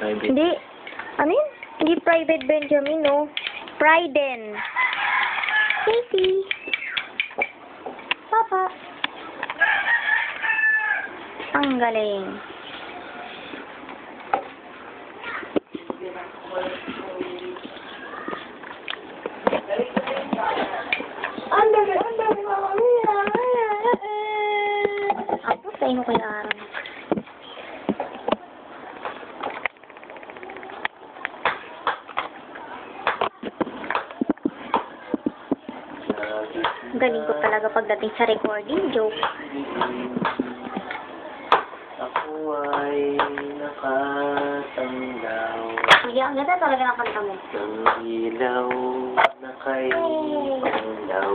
Private. Hindi. Ano yun? Hindi Private Benjamin, no? Priden. Casey. Papa. Ang galing. Ang dami, mamamaya. Ako, sa'yo ko yung araw. Galing ko talaga pagdating sa recording, joke. Ako ay nakatanglaw Sige, ang ganda talaga ng kanta mo. ng ilaw na kay ilaw.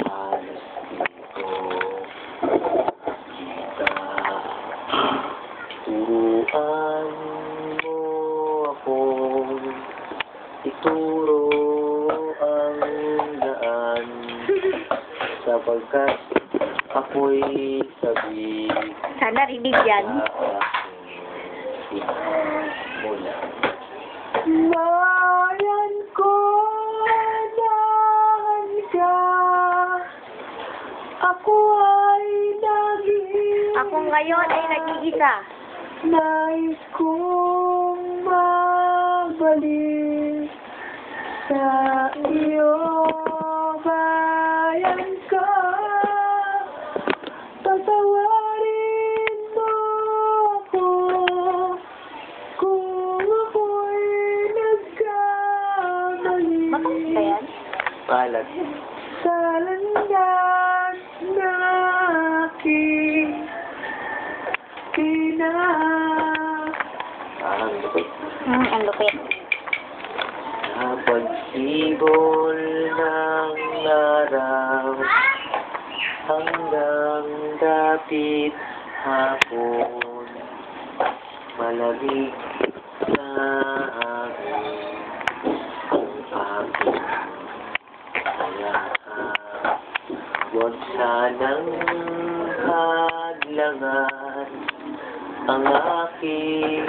Halos dito kita. Turuan mo ako, ituro ang daan, sapagkat ako'y sabi Sana rinig yan. Mula. Bayan ko, nahan ka. Ako ay nag-iisa. Ako ngayon ay nag-iisa. Nais kong magbalik sa iyo. Bayan ka. Patawarin mo ako kung ako'y nagkamali. Matang ba yan? Palat. Sa landas na aking Ang lupit. ang lupit. Sa pagsibol ng araw hanggang dapit hapon, malamig sa akin ang aking hayaan. Huwag sanang hadlangan ang aking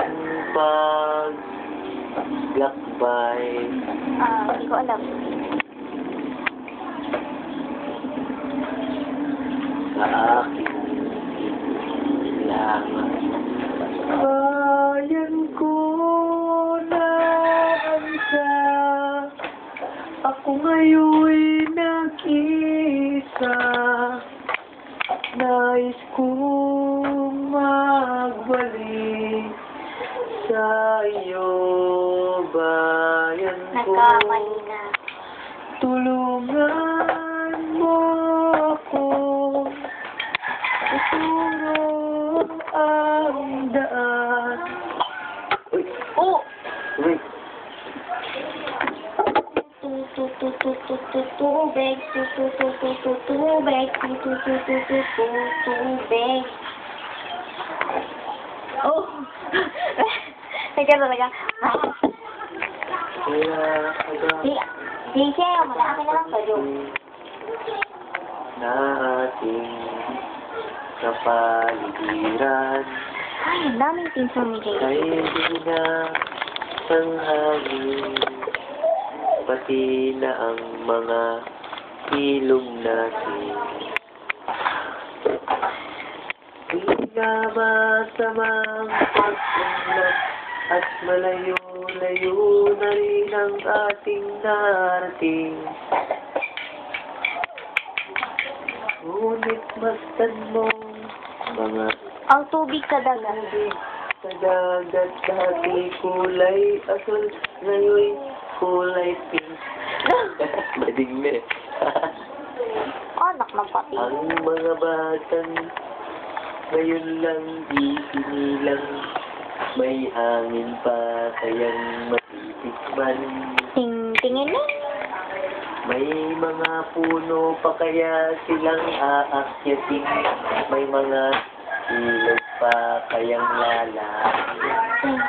paglakbay. Hindi ko alam. Sa aking kailangan. Bayan ko na ansa, ako ngayon'y nag-isa. Nais kong magbalik Sa iyo, bayan ko. Nagkamali na. Tulungan mo ako, ituro ang daan. Uy! Oh! Uy! Tubig, tubig, tubig. Oh! Teka talaga. Kaya agad Sige, malaki na lang sa'yo. na ating kapaligiran. Ay, ang daming pinsan ni Jay. Kay na ng hangin, pati na ang mga ilog natin. Di na masamang pag-unlad at malayo-layo na rin ang ating narating. Ngunit masdan mo mga Ang tubig sa dagat. tubig sa dagat, dati kulay asul, ngayon kulay pink. Bading na eh. Anak ng pati. Ang mga batang ngayon lang isinilang, may hangin pa kayang matitikman. Tingin na. May mga puno pa kaya silang aakyatin, may mga ilog pa kayang lalaking.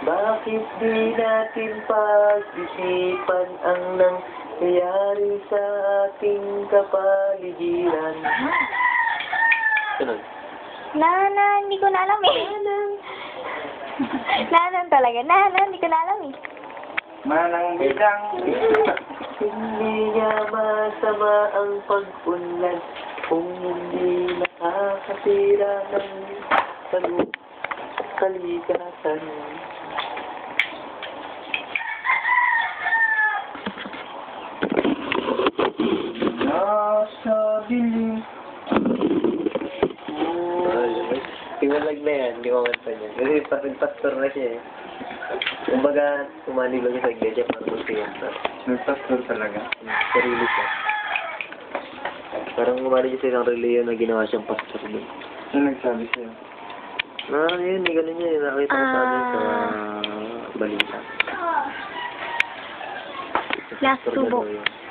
Bakit di natin pag-isipan ang nangyayari sa ating kapaligiran? Sunod. Nana, hindi ko na alam eh. Nanan talaga. Nana, hindi ko na alam eh. Manang bidang. Hindi nga masama ang pag-unlad kung hindi nakakasira ng kalikasan. Nasa dilim. Tiwalag na yan, hindi ko kanta niya. Kasi pastor na siya eh. Kumbaga, umani lang sa iglesia para magpiyanta. Nagpastor talaga. Sarili siya. Parang umani siya sa isang reliyon na ginawa siyang pastor doon. Ano nagsabi sa'yo? Yun, ganun yun. Nakita ko sa amin sa balita. Last Pastor na tubo. daw yun.